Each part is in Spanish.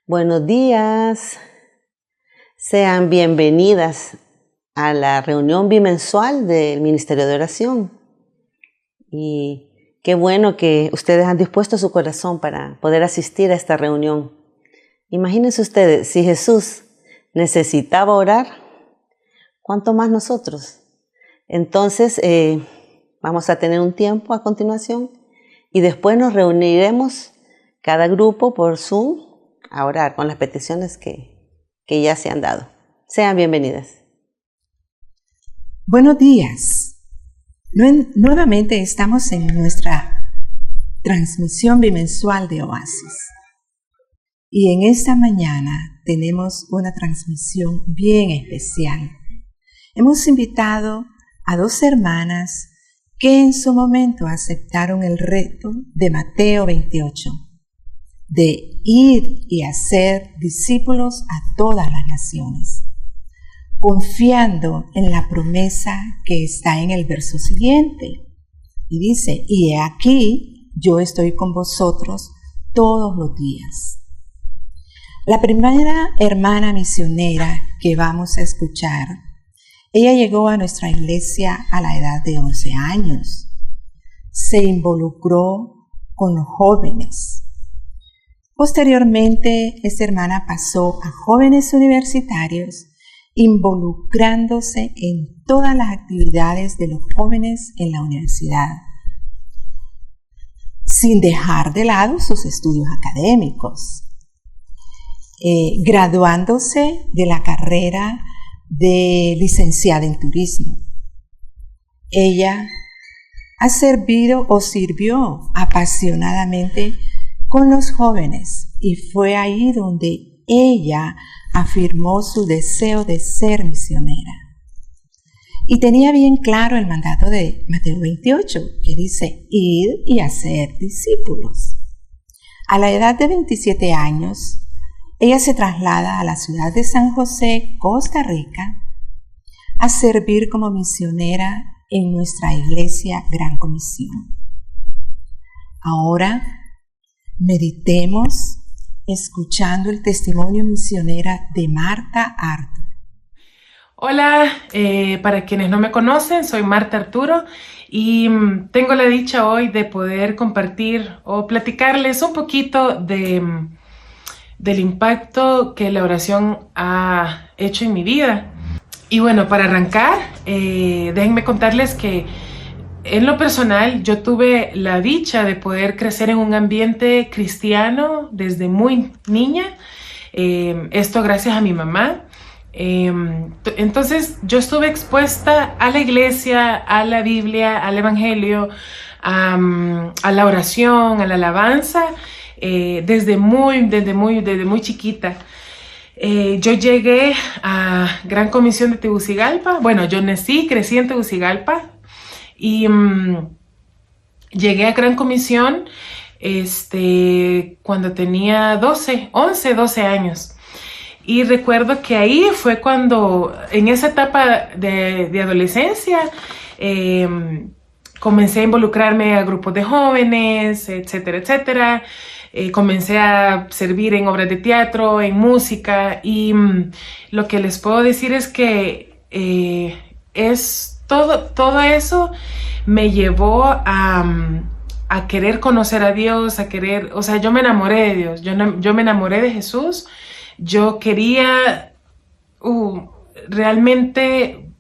Buenos días, sean bienvenidas a la reunión bimensual del Ministerio de Oración. Y qué bueno que ustedes han dispuesto su corazón para poder asistir a esta reunión. Imagínense ustedes, si Jesús necesitaba orar, ¿cuánto más nosotros? Entonces, vamos a tener un tiempo a continuación y después nos reuniremos cada grupo por Zoom a orar con las peticiones que ya se han dado. Sean bienvenidas. Buenos días. Nuevamente estamos en nuestra transmisión bimensual de Oasis. Y en esta mañana tenemos una transmisión bien especial. Hemos invitado a dos hermanas que en su momento aceptaron el reto de Mateo 28. De ir y hacer discípulos a todas las naciones, confiando en la promesa que está en el verso siguiente. Y dice, y he aquí, yo estoy con vosotros todos los días. La primera hermana misionera que vamos a escuchar, ella llegó a nuestra iglesia a la edad de 11 años. Se involucró con los jóvenes. Posteriormente, esta hermana pasó a jóvenes universitarios, involucrándose en todas las actividades de los jóvenes en la universidad, sin dejar de lado sus estudios académicos, graduándose de la carrera de licenciada en turismo. Ella ha servido o sirvió apasionadamente con los jóvenes y fue ahí donde ella afirmó su deseo de ser misionera. Y tenía bien claro el mandato de Mateo 28, que dice, ir y hacer discípulos. A la edad de 27 años, ella se traslada a la ciudad de San José, Costa Rica, a servir como misionera en nuestra iglesia Gran Comisión. Ahora, meditemos escuchando el testimonio misionera de Marta Arturo. Hola, para quienes no me conocen, soy Marta Arturo y tengo la dicha hoy de poder compartir o platicarles un poquito del impacto que la oración ha hecho en mi vida. Y bueno, para arrancar, déjenme contarles que en lo personal, yo tuve la dicha de poder crecer en un ambiente cristiano desde muy niña. Esto gracias a mi mamá. Entonces, yo estuve expuesta a la iglesia, a la Biblia, al Evangelio, a la oración, a la alabanza, desde muy chiquita. Yo llegué a Gran Comisión de Tegucigalpa. Bueno, yo crecí en Tegucigalpa. Y llegué a Gran Comisión cuando tenía 12 años. Y recuerdo que ahí fue cuando, en esa etapa de adolescencia, comencé a involucrarme a grupos de jóvenes, etcétera, etcétera. Comencé a servir en obras de teatro, en música. Y lo que les puedo decir es que todo eso me llevó a querer conocer a Dios, yo me enamoré de Dios, yo me enamoré de Jesús. Yo quería realmente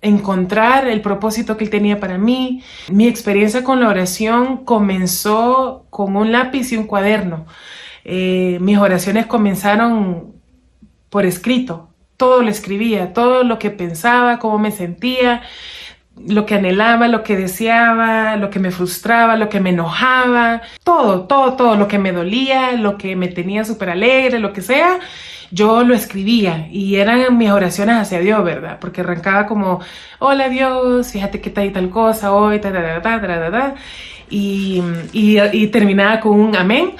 encontrar el propósito que Él tenía para mí. Mi experiencia con la oración comenzó con un lápiz y un cuaderno. Mis oraciones comenzaron por escrito. Todo lo escribía, todo lo que pensaba, cómo me sentía, lo que anhelaba, lo que deseaba, lo que me frustraba, lo que me enojaba, todo, lo que me dolía, lo que me tenía súper alegre, lo que sea, yo lo escribía y eran mis oraciones hacia Dios, ¿verdad? Porque arrancaba como, hola Dios, fíjate que tal y tal cosa hoy, y terminaba con un amén.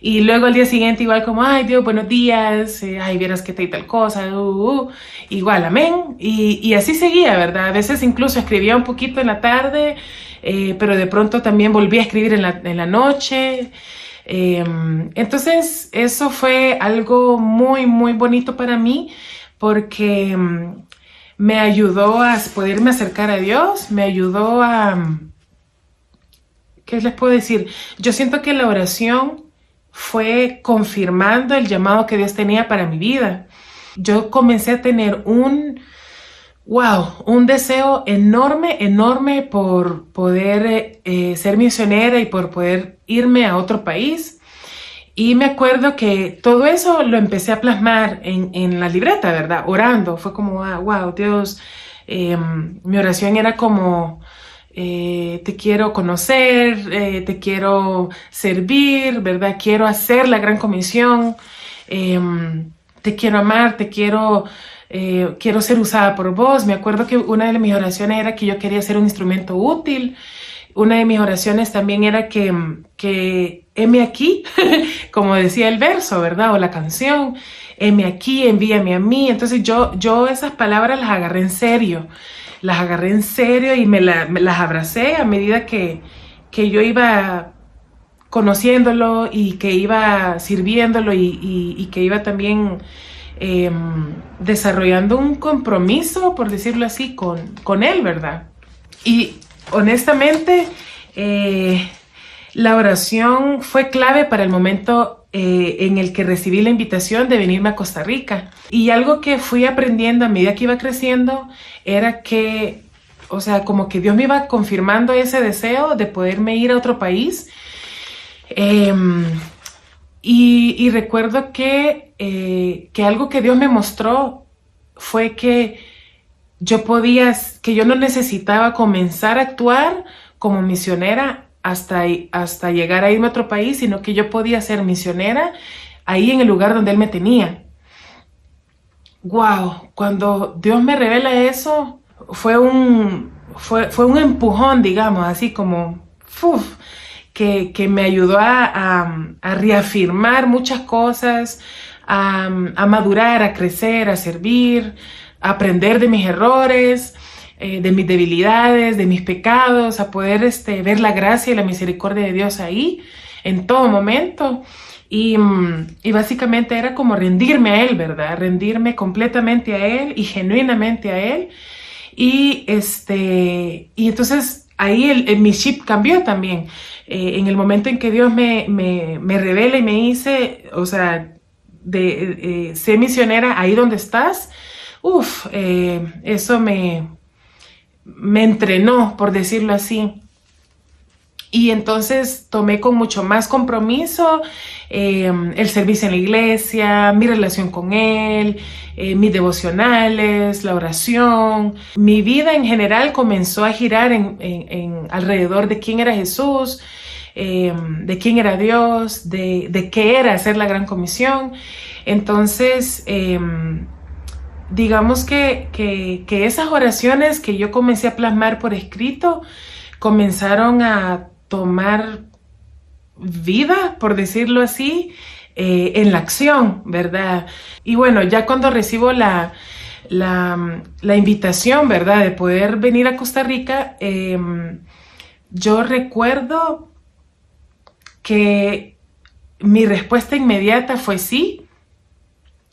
Y luego al día siguiente igual como, ay Dios, buenos días, ay vieras que tal cosa, igual, amén. Y así seguía, ¿verdad? A veces incluso escribía un poquito en la tarde, pero de pronto también volví a escribir en la noche. Entonces eso fue algo muy, muy bonito para mí porque me ayudó a poderme acercar a Dios, me ayudó a... ¿Qué les puedo decir? Yo siento que la oración fue confirmando el llamado que Dios tenía para mi vida. Yo comencé a tener un deseo enorme por poder ser misionera y por poder irme a otro país. Y me acuerdo que todo eso lo empecé a plasmar en la libreta, ¿verdad? Orando. Fue como, Dios, mi oración era como... te quiero conocer, te quiero servir, ¿verdad? Quiero hacer la gran comisión, te quiero amar, quiero ser usada por vos. Me acuerdo que una de mis oraciones era que yo quería ser un instrumento útil. Una de mis oraciones también era que heme aquí, como decía el verso, ¿verdad? O la canción, heme aquí, envíame a mí. Entonces yo esas palabras las agarré en serio. Y me las abracé a medida que yo iba conociéndolo y que iba sirviéndolo y que iba también desarrollando un compromiso, por decirlo así, con él, ¿verdad? Y honestamente, la oración fue clave para el momento en el que recibí la invitación de venirme a Costa Rica. Y algo que fui aprendiendo a medida que iba creciendo era que, o sea, como que Dios me iba confirmando ese deseo de poderme ir a otro país. Y recuerdo que algo que Dios me mostró fue que yo no necesitaba comenzar a actuar como misionera hasta llegar a irme a otro país, sino que yo podía ser misionera ahí en el lugar donde Él me tenía. Cuando Dios me revela eso, fue un empujón, digamos, así como, que me ayudó a reafirmar muchas cosas, a madurar, a crecer, a servir, a aprender de mis errores, de mis debilidades, de mis pecados, a poder ver la gracia y la misericordia de Dios ahí, en todo momento. Y básicamente era como rendirme a Él, ¿verdad? Rendirme completamente a Él y genuinamente a Él. Y entonces ahí mi chip cambió también. En el momento en que Dios me revela y me dice, o sea, sé misionera ahí donde estás, eso me entrenó, por decirlo así. Y entonces tomé con mucho más compromiso el servicio en la iglesia, mi relación con Él, mis devocionales, la oración. Mi vida en general comenzó a girar alrededor de quién era Jesús, de quién era Dios, de qué era hacer la gran comisión. Entonces, digamos que esas oraciones que yo comencé a plasmar por escrito comenzaron a tomar vida, por decirlo así, en la acción, ¿verdad? Y bueno, ya cuando recibo la invitación, ¿verdad?, de poder venir a Costa Rica, yo recuerdo que mi respuesta inmediata fue sí.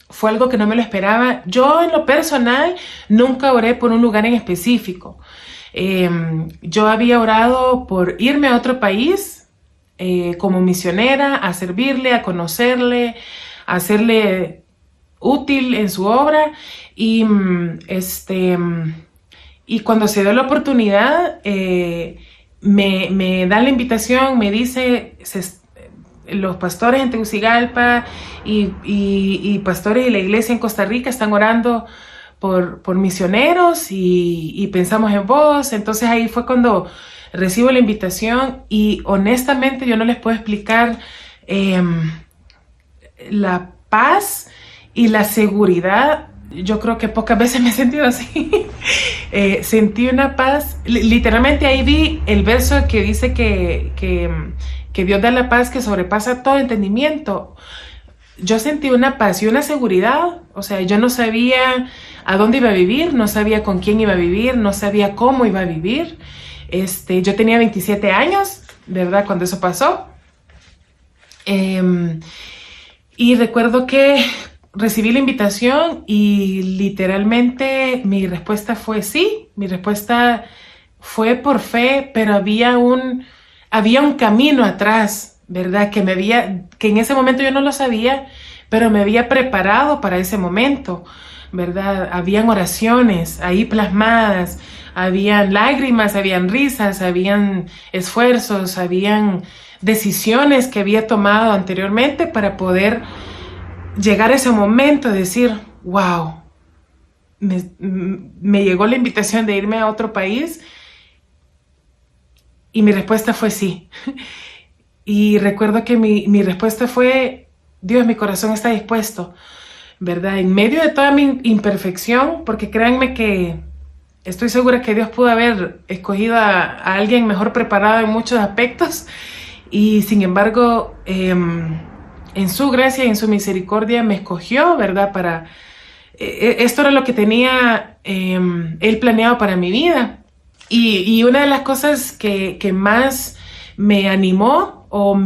Fue algo que no me lo esperaba. Yo en lo personal nunca oré por un lugar en específico. Yo había orado por irme a otro país como misionera, a servirle, a conocerle, a hacerle útil en su obra. Y cuando se dio la oportunidad, me dan la invitación, me dice... los pastores en Tegucigalpa y pastores de la iglesia en Costa Rica están orando por misioneros y pensamos en vos. Entonces ahí fue cuando recibo la invitación y honestamente yo no les puedo explicar la paz y la seguridad. Yo creo que pocas veces me he sentido así. Sentí una paz. Literalmente ahí vi el verso que dice que Dios da la paz que sobrepasa todo entendimiento. Yo sentí una paz y una seguridad. O sea, yo no sabía a dónde iba a vivir, no sabía con quién iba a vivir, no sabía cómo iba a vivir. Yo tenía 27 años, ¿verdad?, cuando eso pasó. Y recuerdo que recibí la invitación y literalmente mi respuesta fue sí. Mi respuesta fue por fe, pero había un camino atrás, ¿verdad? Que en ese momento yo no lo sabía, pero me había preparado para ese momento, ¿verdad? Habían oraciones ahí plasmadas, habían lágrimas, habían risas, habían esfuerzos, habían decisiones que había tomado anteriormente para poder llegar a ese momento de decir, wow, me llegó la invitación de irme a otro país y mi respuesta fue sí. Y recuerdo que mi respuesta fue, Dios, mi corazón está dispuesto, ¿verdad? En medio de toda mi imperfección, porque créanme que estoy segura que Dios pudo haber escogido a alguien mejor preparado en muchos aspectos y sin embargo, en su gracia y en su misericordia me escogió, ¿verdad? Esto era lo que tenía Él planeado para mi vida. Y una de las cosas que más me animó o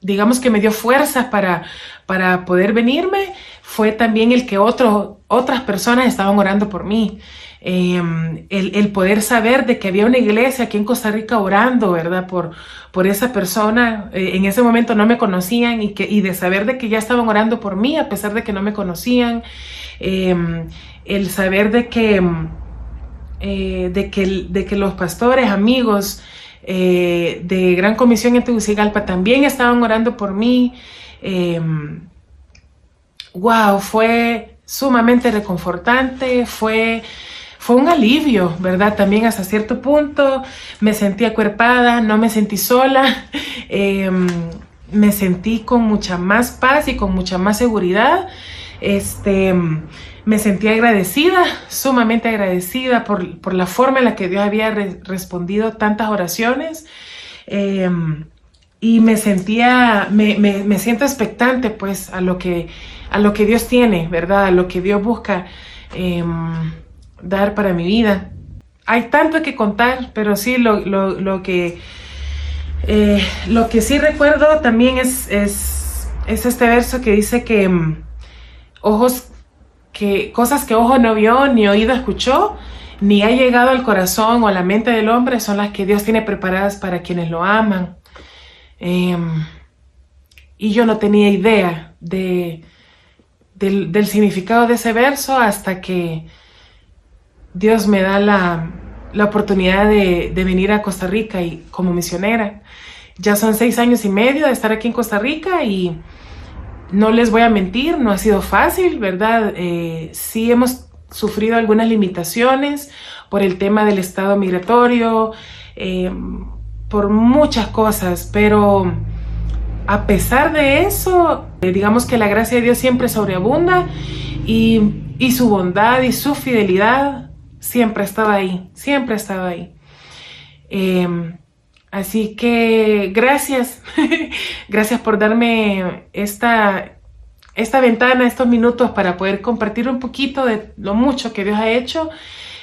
digamos que me dio fuerzas para poder venirme, fue también el que otras personas estaban orando por mí. El poder saber de que había una iglesia aquí en Costa Rica orando, ¿verdad? Por esa persona. En ese momento no me conocían y de saber de que ya estaban orando por mí a pesar de que no me conocían. El saber de que los pastores, amigos de Gran Comisión en Tegucigalpa también estaban orando por mí. Wow, fue sumamente reconfortante, fue un alivio, ¿verdad? También hasta cierto punto me sentí acuerpada, no me sentí sola, me sentí con mucha más paz y con mucha más seguridad. Me sentí agradecida, sumamente agradecida por la forma en la que Dios había respondido tantas oraciones. Y me siento expectante pues a lo que Dios tiene, ¿verdad? A lo que Dios busca dar para mi vida. Hay tanto que contar, pero sí lo que sí recuerdo también es este verso que dice que cosas que ojo no vio, ni oído escuchó, ni ha llegado al corazón o a la mente del hombre son las que Dios tiene preparadas para quienes lo aman. Y yo no tenía idea del significado de ese verso hasta que Dios me da la oportunidad de venir a Costa Rica y como misionera. Ya son 6 años y medio de estar aquí en Costa Rica y no les voy a mentir, no ha sido fácil, ¿verdad? Sí hemos sufrido algunas limitaciones por el tema del estado migratorio, por muchas cosas, pero a pesar de eso, digamos que la gracia de Dios siempre sobreabunda y su bondad y su fidelidad siempre estaba ahí, siempre estaba ahí. Así que gracias, gracias por darme esta ventana, estos minutos para poder compartir un poquito de lo mucho que Dios ha hecho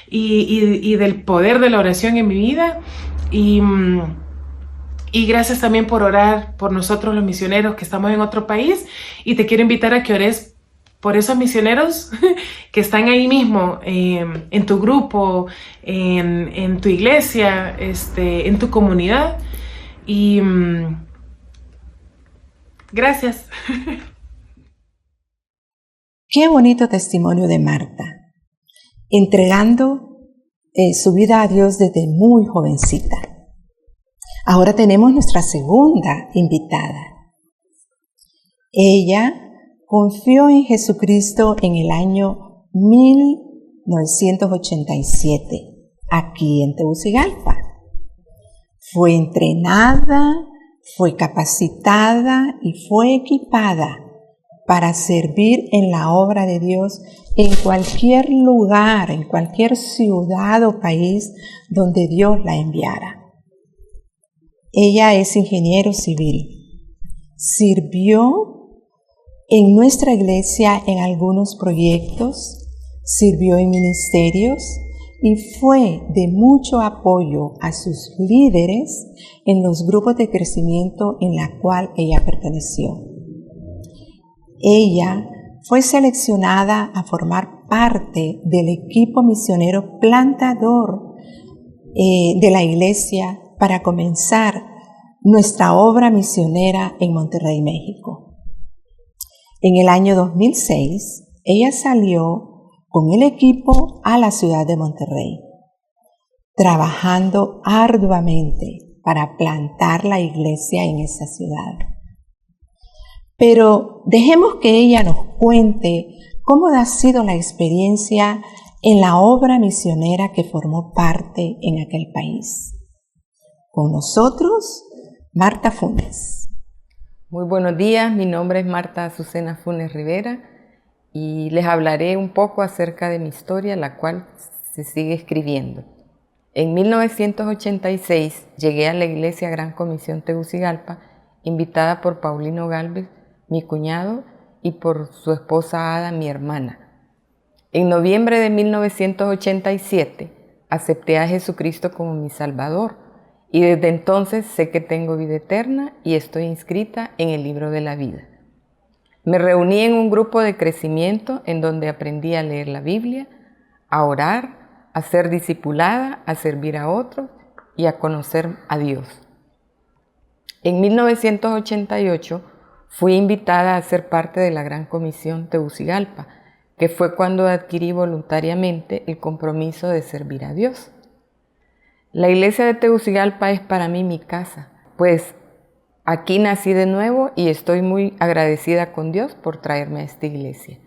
y del poder de la oración en mi vida. Y gracias también por orar por nosotros los misioneros que estamos en otro país. Y te quiero invitar a que ores por esos misioneros que están ahí mismo, en tu grupo, en tu iglesia, en tu comunidad. Y gracias. Qué bonito testimonio de Marta, entregando su vida a Dios desde muy jovencita. Ahora tenemos nuestra segunda invitada. Ella confió en Jesucristo en el año 1987, aquí en Tegucigalpa. Fue entrenada, fue capacitada y fue equipada para servir en la obra de Dios en cualquier lugar, en cualquier ciudad o país donde Dios la enviara. Ella es ingeniero civil. Sirvió en nuestra iglesia en algunos proyectos, sirvió en ministerios y fue de mucho apoyo a sus líderes en los grupos de crecimiento en la cual ella perteneció. Ella fue seleccionada a formar parte del equipo misionero plantador de la iglesia para comenzar nuestra obra misionera en Monterrey, México. En el año 2006, ella salió con el equipo a la ciudad de Monterrey, trabajando arduamente para plantar la iglesia en esa ciudad. Pero dejemos que ella nos cuente cómo ha sido la experiencia en la obra misionera que formó parte en aquel país. Con nosotros, Marta Funes. Muy buenos días, mi nombre es Marta Azucena Funes Rivera y les hablaré un poco acerca de mi historia, la cual se sigue escribiendo. En 1986 llegué a la Iglesia Gran Comisión Tegucigalpa, invitada por Paulino Galvez, mi cuñado, y por su esposa Ada, mi hermana. En noviembre de 1987 acepté a Jesucristo como mi Salvador y desde entonces sé que tengo vida eterna y estoy inscrita en el libro de la vida. Me reuní en un grupo de crecimiento en donde aprendí a leer la Biblia, a orar, a ser discipulada, a servir a otros y a conocer a Dios. En 1988 fui invitada a ser parte de la Gran Comisión Tegucigalpa, que fue cuando adquirí voluntariamente el compromiso de servir a Dios. La iglesia de Tegucigalpa es para mí mi casa, pues aquí nací de nuevo y estoy muy agradecida con Dios por traerme a esta iglesia.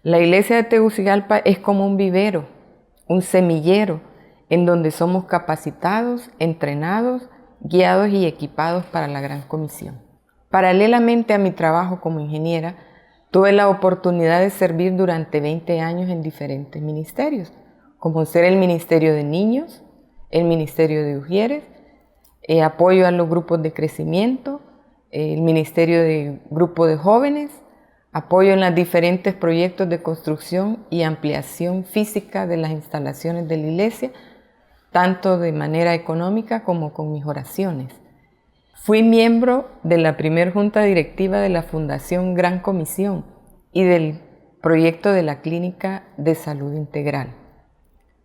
La iglesia de Tegucigalpa es como un vivero, un semillero, en donde somos capacitados, entrenados, guiados y equipados para la Gran Comisión. Paralelamente a mi trabajo como ingeniera, tuve la oportunidad de servir durante 20 años en diferentes ministerios, como ser el Ministerio de Niños, el Ministerio de Ujieres, apoyo a los grupos de crecimiento, el Ministerio de Grupo de Jóvenes, apoyo en los diferentes proyectos de construcción y ampliación física de las instalaciones de la iglesia, tanto de manera económica como con mis oraciones. Fui miembro de la primera junta directiva de la Fundación Gran Comisión y del proyecto de la Clínica de Salud Integral.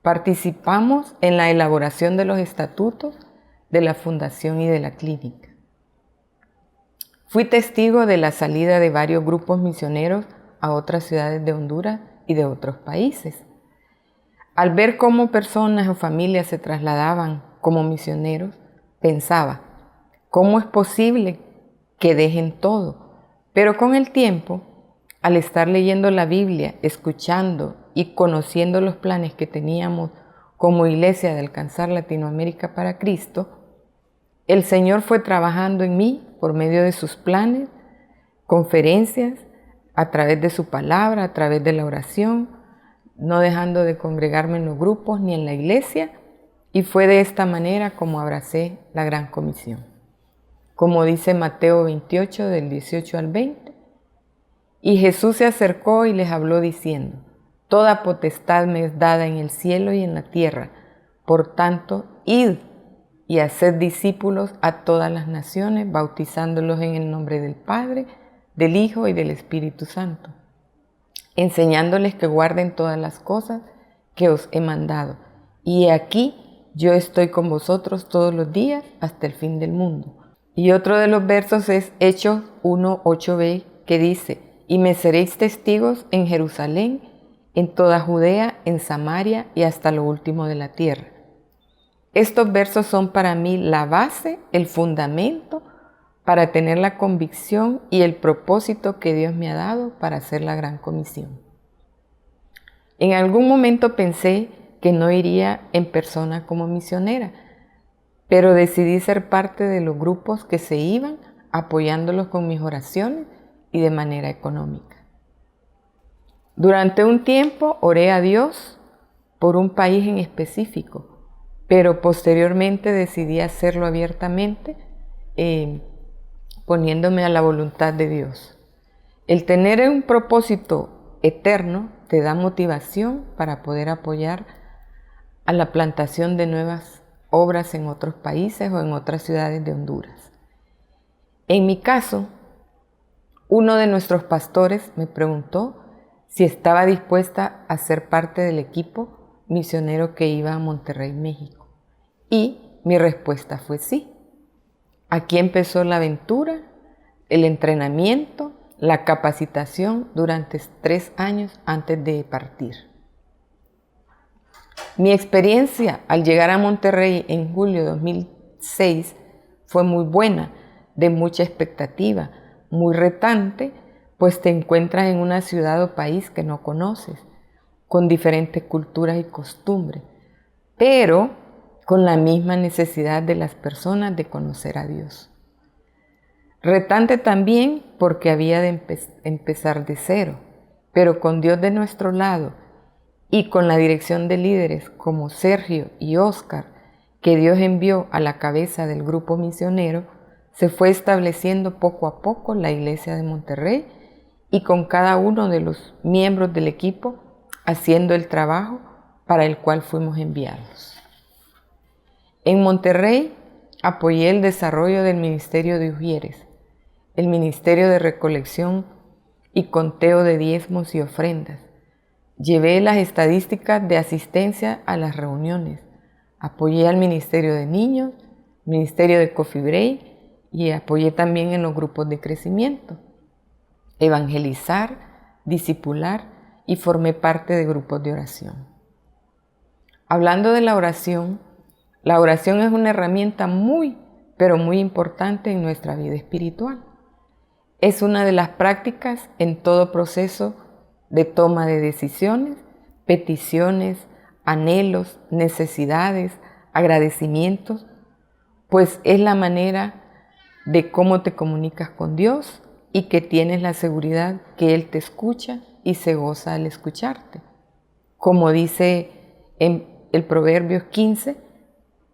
Participamos en la elaboración de los estatutos de la Fundación y de la Clínica. Fui testigo de la salida de varios grupos misioneros a otras ciudades de Honduras y de otros países. Al ver cómo personas o familias se trasladaban como misioneros, pensaba, ¿cómo es posible que dejen todo? Pero con el tiempo, al estar leyendo la Biblia, escuchando y conociendo los planes que teníamos como iglesia de alcanzar Latinoamérica para Cristo, el Señor fue trabajando en mí por medio de sus planes, conferencias, a través de su palabra, a través de la oración, no dejando de congregarme en los grupos ni en la iglesia, y fue de esta manera como abracé la Gran Comisión. Como dice Mateo 28, del 18 al 20, y Jesús se acercó y les habló diciendo, toda potestad me es dada en el cielo y en la tierra, por tanto, id y haced discípulos a todas las naciones, bautizándolos en el nombre del Padre, del Hijo y del Espíritu Santo, enseñándoles que guarden todas las cosas que os he mandado. Y aquí yo estoy con vosotros todos los días hasta el fin del mundo. Y otro de los versos es Hechos 1:8b, que dice, y me seréis testigos en Jerusalén, en toda Judea, en Samaria y hasta lo último de la tierra. Estos versos son para mí la base, el fundamento para tener la convicción y el propósito que Dios me ha dado para hacer la Gran Comisión. En algún momento pensé que no iría en persona como misionera, pero decidí ser parte de los grupos que se iban, apoyándolos con mis oraciones y de manera económica. Durante un tiempo oré a Dios por un país en específico, pero posteriormente decidí hacerlo abiertamente, poniéndome a la voluntad de Dios. El tener un propósito eterno te da motivación para poder apoyar a la plantación de nuevas obras en otros países o en otras ciudades de Honduras. En mi caso, uno de nuestros pastores me preguntó si estaba dispuesta a ser parte del equipo misionero que iba a Monterrey, México. Y mi respuesta fue sí. Aquí empezó la aventura, el entrenamiento, la capacitación durante 3 años antes de partir. Mi experiencia al llegar a Monterrey en julio de 2006 fue muy buena, de mucha expectativa, muy retante, pues te encuentras en una ciudad o país que no conoces, con diferentes culturas y costumbres, pero con la misma necesidad de las personas de conocer a Dios. Retante también porque había de empezar de cero, pero con Dios de nuestro lado y con la dirección de líderes como Sergio y Oscar, que Dios envió a la cabeza del grupo misionero, se fue estableciendo poco a poco la iglesia de Monterrey y con cada uno de los miembros del equipo haciendo el trabajo para el cual fuimos enviados. En Monterrey apoyé el desarrollo del Ministerio de Ujieres, el Ministerio de Recolección y Conteo de Diezmos y Ofrendas. Llevé las estadísticas de asistencia a las reuniones, apoyé al Ministerio de Niños, Ministerio de Coffee Break y apoyé también en los grupos de crecimiento, evangelizar, discipular y formé parte de grupos de oración. Hablando de la oración es una herramienta muy, pero muy importante en nuestra vida espiritual. Es una de las prácticas en todo proceso de toma de decisiones, peticiones, anhelos, necesidades, agradecimientos, pues es la manera de cómo te comunicas con Dios y que tienes la seguridad que Él te escucha y se goza al escucharte. Como dice en el Proverbios 15,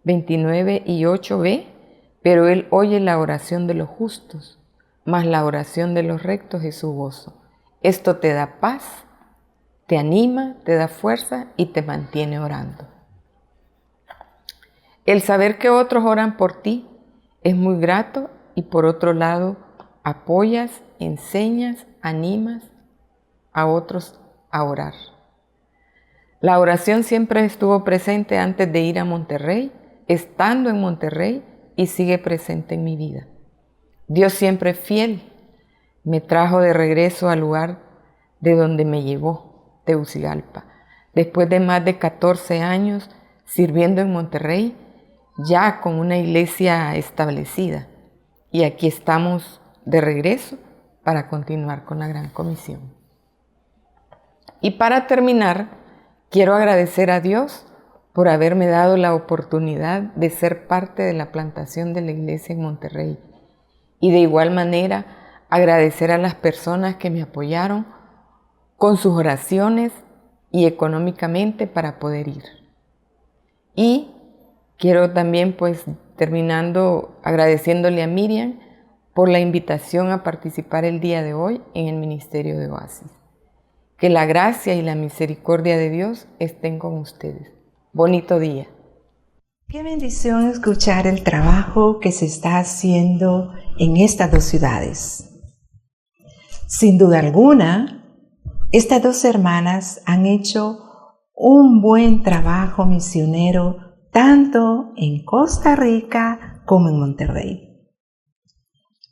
29 y 8b, pero Él oye la oración de los justos, mas la oración de los rectos es su gozo. Esto te da paz, te anima, te da fuerza y te mantiene orando. El saber que otros oran por ti es muy grato y por otro lado apoyas, enseñas, animas a otros a orar. La oración siempre estuvo presente antes de ir a Monterrey, estando en Monterrey y sigue presente en mi vida. Dios siempre es fiel. Me trajo de regreso al lugar de donde me llevó, Tegucigalpa. Después de más de 14 años sirviendo en Monterrey, ya con una iglesia establecida. Y aquí estamos de regreso para continuar con la Gran Comisión. Y para terminar, quiero agradecer a Dios por haberme dado la oportunidad de ser parte de la plantación de la iglesia en Monterrey. Y de igual manera, agradecer a las personas que me apoyaron con sus oraciones y económicamente para poder ir. Y quiero también, terminando, agradeciéndole a Miriam por la invitación a participar el día de hoy en el Ministerio de Oasis. Que la gracia y la misericordia de Dios estén con ustedes. Bonito día. Qué bendición escuchar el trabajo que se está haciendo en estas 2 ciudades. Sin duda alguna, estas 2 hermanas han hecho un buen trabajo misionero tanto en Costa Rica como en Monterrey,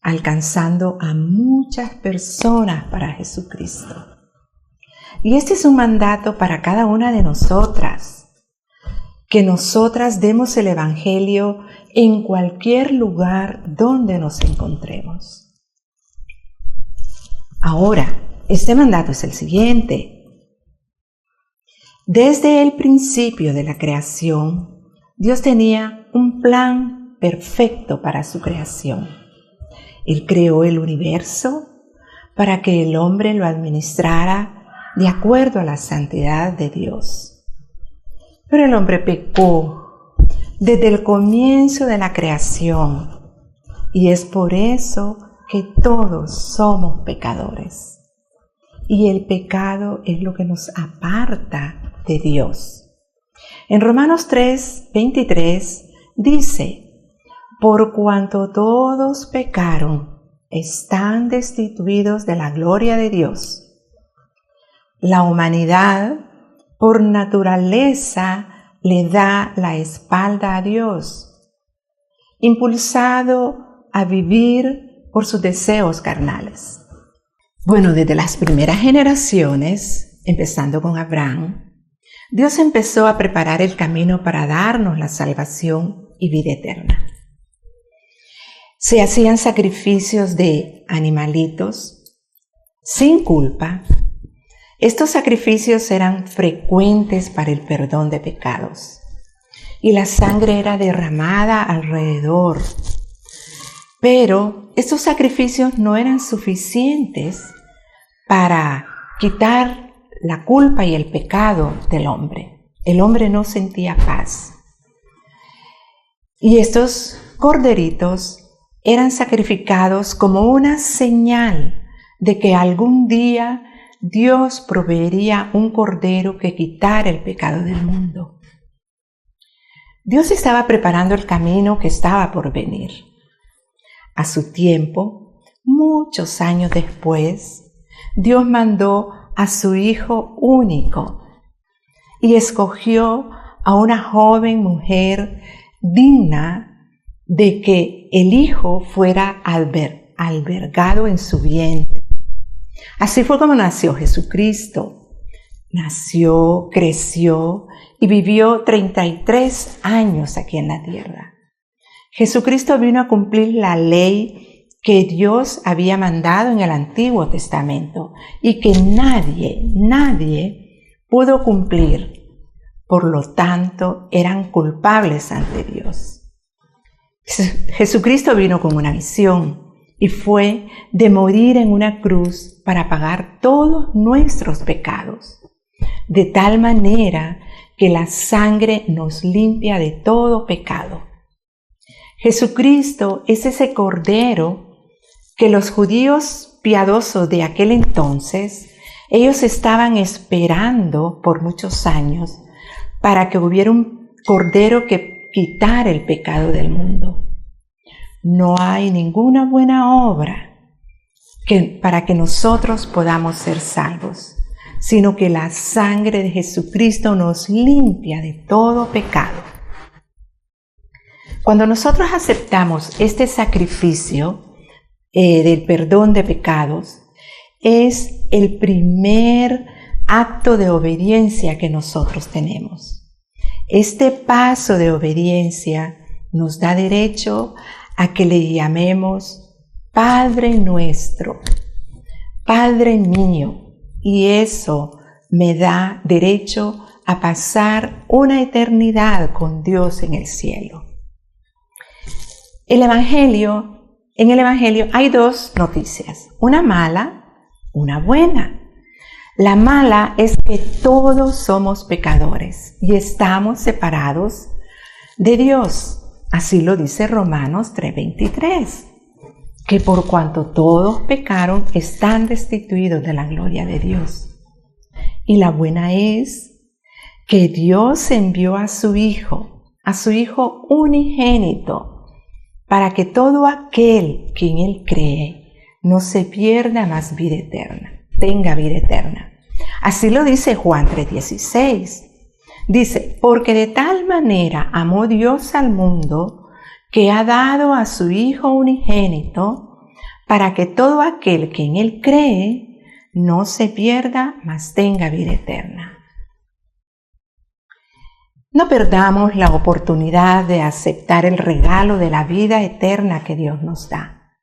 alcanzando a muchas personas para Jesucristo. Y este es un mandato para cada una de nosotras, que nosotras demos el Evangelio en cualquier lugar donde nos encontremos. Ahora, este mandato es el siguiente. Desde el principio de la creación, Dios tenía un plan perfecto para su creación. Él creó el universo para que el hombre lo administrara de acuerdo a la santidad de Dios. Pero el hombre pecó desde el comienzo de la creación y es por eso que todos somos pecadores. Y el pecado es lo que nos aparta de Dios. En Romanos 3:23 dice: por cuanto todos pecaron, están destituidos de la gloria de Dios. La humanidad, por naturaleza, le da la espalda a Dios, impulsado a vivir por sus deseos carnales. Bueno, desde las primeras generaciones, empezando con Abraham, Dios empezó a preparar el camino para darnos la salvación y vida eterna. Se hacían sacrificios de animalitos sin culpa. Estos sacrificios eran frecuentes para el perdón de pecados y la sangre era derramada alrededor. Pero estos sacrificios no eran suficientes para quitar la culpa y el pecado del hombre. El hombre no sentía paz. Y estos corderitos eran sacrificados como una señal de que algún día Dios proveería un cordero que quitara el pecado del mundo. Dios estaba preparando el camino que estaba por venir. A su tiempo, muchos años después, Dios mandó a su Hijo único y escogió a una joven mujer digna de que el Hijo fuera albergado en su vientre. Así fue como nació Jesucristo. Nació, creció y vivió 33 años aquí en la tierra. Jesucristo vino a cumplir la ley que Dios había mandado en el Antiguo Testamento y que nadie pudo cumplir. Por lo tanto, eran culpables ante Dios. Jesucristo vino con una misión y fue de morir en una cruz para pagar todos nuestros pecados, de tal manera que la sangre nos limpia de todo pecado. Jesucristo es ese cordero que los judíos piadosos de aquel entonces, ellos estaban esperando por muchos años para que hubiera un cordero que quitara el pecado del mundo. No hay ninguna buena obra para que nosotros podamos ser salvos, sino que la sangre de Jesucristo nos limpia de todo pecado. Cuando nosotros aceptamos este sacrificio del perdón de pecados, es el primer acto de obediencia que nosotros tenemos. Este paso de obediencia nos da derecho a que le llamemos Padre nuestro, Padre mío, y eso me da derecho a pasar una eternidad con Dios en el cielo. En el Evangelio hay dos noticias, una mala, una buena. La mala es que todos somos pecadores y estamos separados de Dios. Así lo dice Romanos 3:23, que por cuanto todos pecaron, están destituidos de la gloria de Dios. Y la buena es que Dios envió a su Hijo unigénito, para que todo aquel que en Él cree no se pierda, mas vida eterna, tenga vida eterna. Así lo dice Juan 3:16. Dice, porque de tal manera amó Dios al mundo, que ha dado a su Hijo unigénito, para que todo aquel que en Él cree no se pierda, mas tenga vida eterna. No perdamos la oportunidad de aceptar el regalo de la vida eterna que Dios nos da,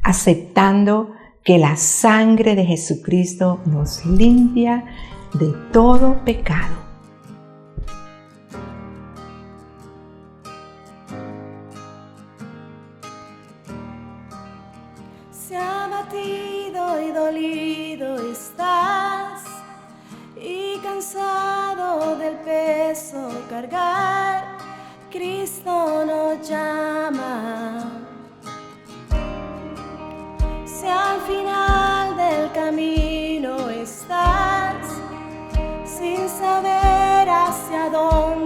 aceptando que la sangre de Jesucristo nos limpia de todo pecado. Si abatido y dolido estás y cansado del peso cargar, Cristo nos llama. Si al final del camino estás sin saber hacia dónde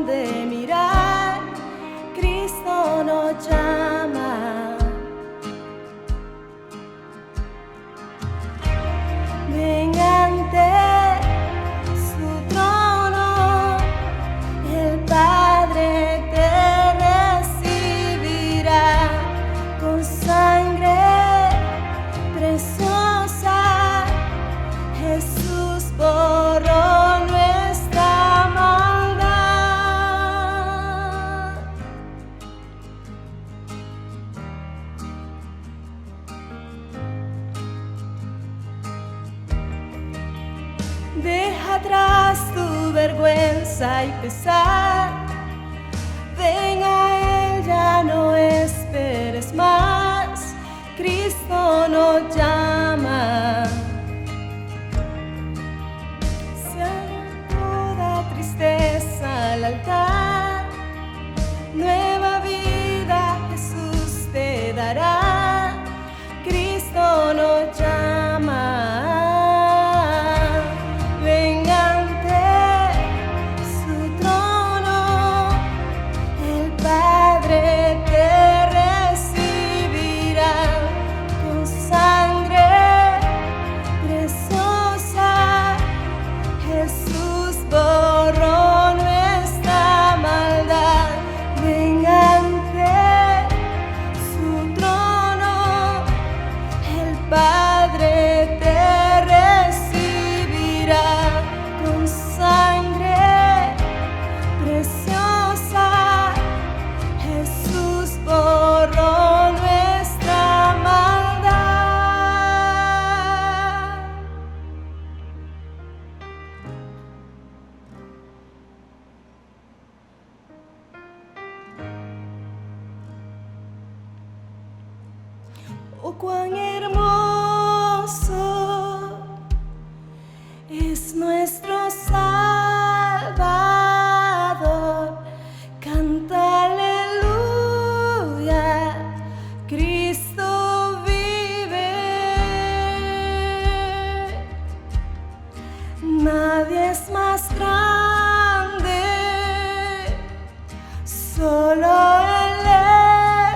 atrás tu vergüenza y pesar. Ven a Él, ya no esperes más. Cristo nos llama. Sea toda tristeza al altar, nueva vida Jesús te dará. Cristo nos llama. Ven ante su trono, el Padre te recibirá con sangre preciosa. Jesús borró nuestra maldad. Ven ante su trono, el Padre te recibirá con sangre preciosa. Jesús borró nuestra maldad. Oh, cuán hermoso es nuestro Salvador. Canta aleluya, Cristo vive. Nadie es más grande, solo Él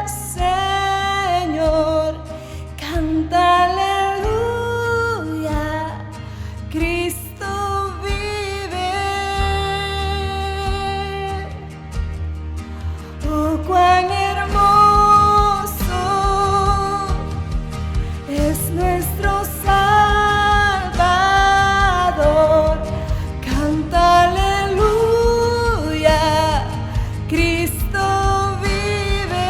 es Señor. Canta aleluya, Cristo vive. Oh, cuán hermoso es nuestro Salvador. Canta aleluya, Cristo vive.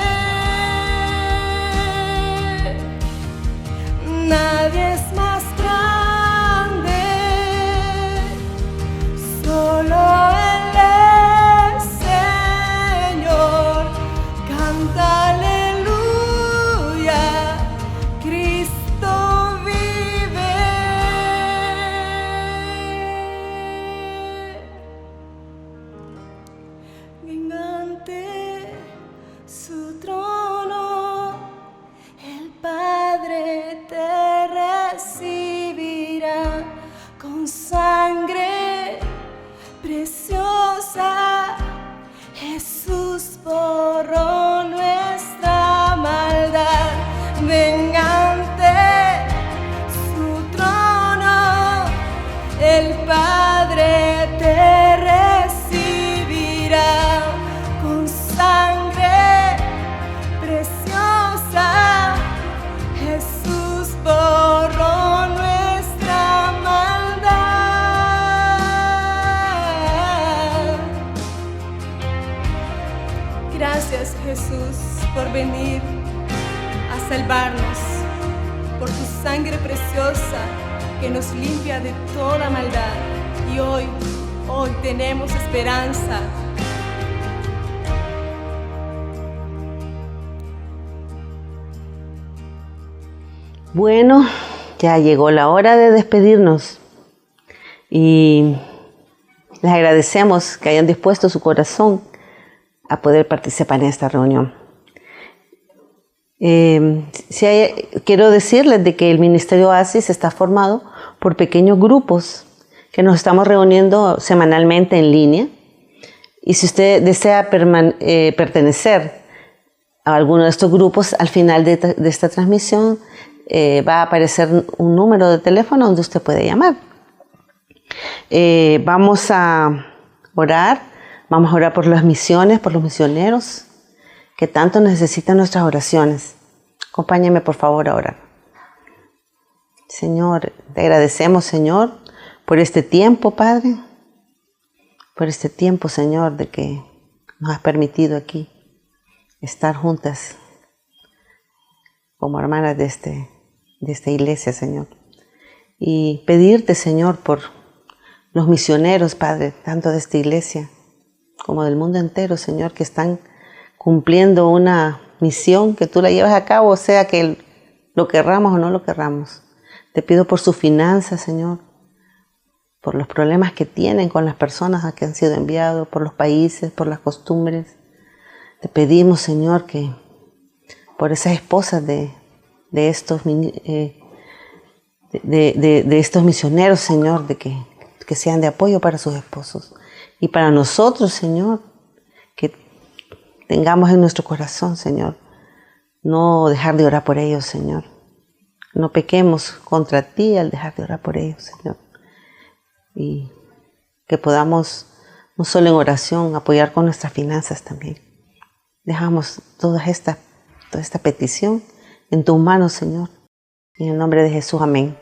Nadie es más grande, solo Él es Señor. Canta aleluya, Cristo vive. Ven ante su trono, el Padre te recibirá con sangre preciosa. Jesús borró nuestra maldad. Ven ante su trono, el Padre te recibirá con sangre preciosa. Jesús borró nuestra maldad. Gracias, Jesús, por venir a salvarnos, por tu sangre preciosa que nos limpia de toda maldad. Y hoy tenemos esperanza. Bueno, ya llegó la hora de despedirnos y les agradecemos que hayan dispuesto su corazón a poder participar en esta reunión. Quiero decirles de que el Ministerio Oasis está formado por pequeños grupos que nos estamos reuniendo semanalmente en línea. Y si usted desea pertenecer a alguno de estos grupos, al final de esta transmisión va a aparecer un número de teléfono donde usted puede llamar. Vamos a orar por las misiones, por los misioneros que tanto necesitan nuestras oraciones. Acompáñeme por favor a orar. Señor, te agradecemos, Señor, por este tiempo, Padre, por este tiempo, Señor, de que nos has permitido aquí estar juntas como hermanas de esta iglesia, Señor. Y pedirte, Señor, por los misioneros, Padre, tanto de esta iglesia como del mundo entero, Señor, que están cumpliendo una misión que tú la llevas a cabo, o sea que lo querramos o no lo querramos. Te pido por sus finanzas, Señor, por los problemas que tienen con las personas a que han sido enviados, por los países, por las costumbres. Te pedimos, Señor, que por esas esposas de estos misioneros, Señor, de que sean de apoyo para sus esposos. Y para nosotros, Señor, que tengamos en nuestro corazón, Señor, no dejar de orar por ellos, Señor. No pequemos contra ti al dejar de orar por ellos, Señor. Y que podamos, no solo en oración, apoyar con nuestras finanzas también. Dejamos toda esta petición en tus manos, Señor. En el nombre de Jesús, amén.